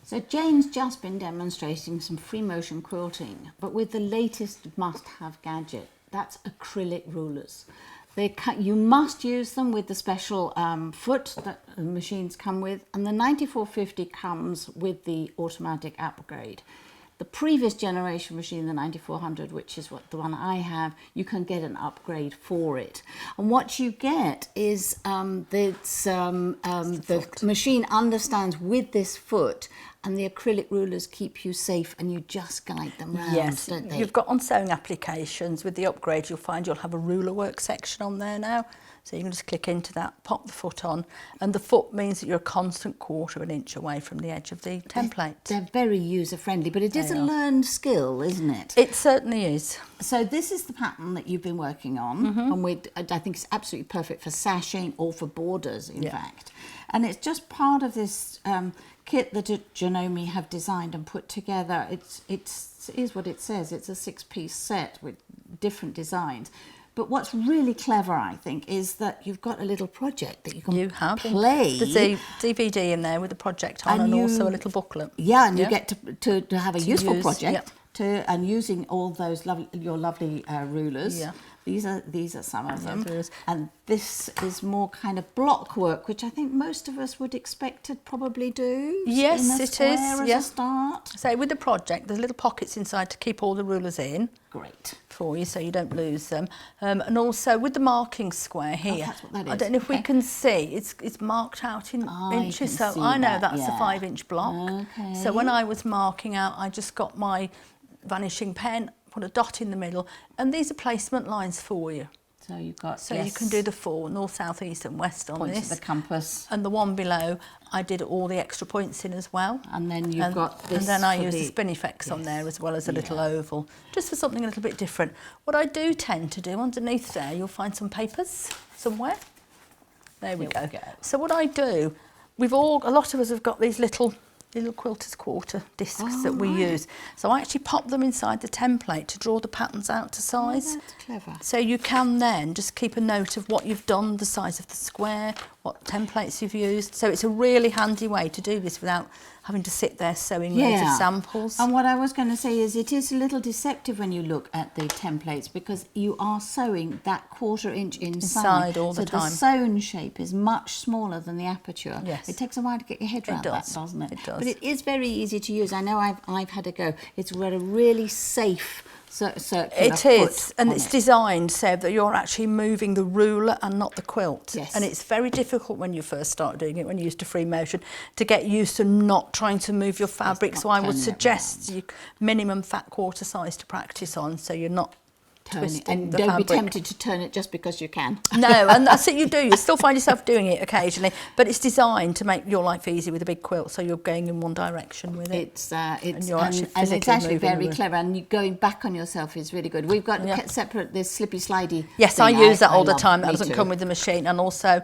So Jayne's just been demonstrating some free motion quilting, but with the latest must-have gadget. That's acrylic rulers. You must use them with the special foot that the machines come with, and the 9450 comes with the automatic upgrade. The previous generation machine, the 9400, which is the one I have, you can get an upgrade for it. And what you get is the machine understands with this foot, and the acrylic rulers keep you safe, and you just guide them round, yes, don't they? You've got on sewing applications, with the upgrade you'll find you'll have a ruler work section on there now. So you can just click into that, pop the foot on, and the foot means that you're a constant quarter of an inch away from the edge of the template. They're very user-friendly, but it is a learned skill, isn't it? It certainly is. So this is the pattern that you've been working on, and I think it's absolutely perfect for sashing or for borders, in fact. And it's just part of this kit that Janome have designed and put together. It is what it says. It's a 6-piece set with different designs. But what's really clever, I think, is that you've got a little project that you can play. There's a DVD in there with a project on, and also a little booklet. Yeah, and you get to have a useful project. And using all those your lovely rulers. Yeah. These are some of them. And this is more kind of block work, which I think most of us would expect to probably do. Yes, it is. As a start. So with the project, there's little pockets inside to keep all the rulers in. Great. For you, so you don't lose them. And also with the marking square here, that's what that is. I don't know if we can see, it's marked out in inches, so I know that's a 5-inch block. Okay. So when I was marking out, I just got my vanishing pen, put a dot in the middle, and these are placement lines for you. So you've got you can do the 4 north, south, east, and west on points this. Of the compass. And the one below, I did all the extra points in as well. And then you've got this. And then I used the spin effects on there as well as a little oval, just for something a little bit different. What I do tend to do underneath there, you'll find some papers somewhere. There we go. So what I do, a lot of us have got these little quilter's quarter discs that we use. So I actually pop them inside the template to draw the patterns out to size. Oh, that's clever. So you can then just keep a note of what you've done, the size of the square, what templates you've used. So it's a really handy way to do this without having to sit there sewing loads of samples. And what I was going to say is it is a little deceptive when you look at the templates, because you are sewing that 1/4 inch inside all the time. So the sewn shape is much smaller than the aperture. Yes. It takes a while to get your head around that, doesn't it? It does. But it is very easy to use. I know I've had a go. It's got a really safe circular It is, and it's designed so that you're actually moving the ruler and not the quilt. Yes. And it's very difficult when you first start doing it, when you're used to free motion, to get used to not trying to move your fabric. So I would suggest you minimum fat quarter size to practice on, so you're not and don't be tempted to turn it just because you can. No, and that's it, you do. You still find yourself doing it occasionally, but it's designed to make your life easy with a big quilt, so you're going in one direction with it. It's actually very clever, and going back on yourself is really good. We've got separate this slippy slidey. Yes, I use that all the time. That doesn't come with the machine, and also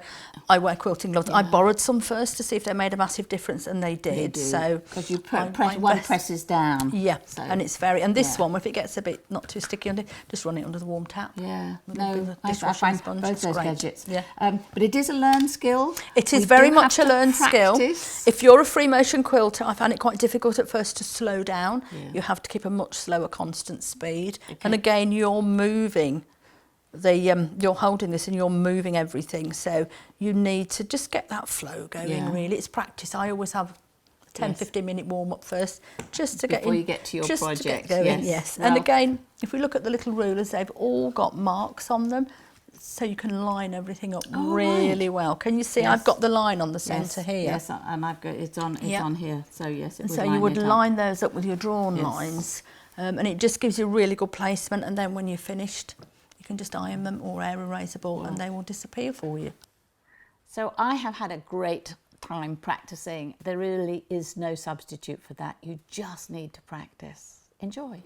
I wear quilting gloves. I borrowed some first to see if they made a massive difference, and they did. So because you one presses down. Yeah, so, and it's and this one, if it gets a bit not too sticky under, just run it under the warm tap. Yeah, I find both those gadgets. Yeah. But it is a learned skill. It is very much a learned skill. If you're a free motion quilter, I found it quite difficult at first to slow down. Yeah. You have to keep a much slower, constant speed. Okay. And again, you're moving. You're holding this and you're moving everything. So you need to just get that flow going, really. It's practice. I always have 10-15 minute warm up first, just to before you get to your project. To get going, yes. Well, and again, if we look at the little rulers, they've all got marks on them, so you can line everything up really well. Can you see? Yes. I've got the line on the centre here. Yes, and I've got it's on here. So yes, it would so you would line those up with your drawn lines, and it just gives you really good placement. And then when you're finished, you can just iron them or air erasable, and they will disappear for you. So I have had a great time practicing. There really is no substitute for that. You just need to practice. Enjoy.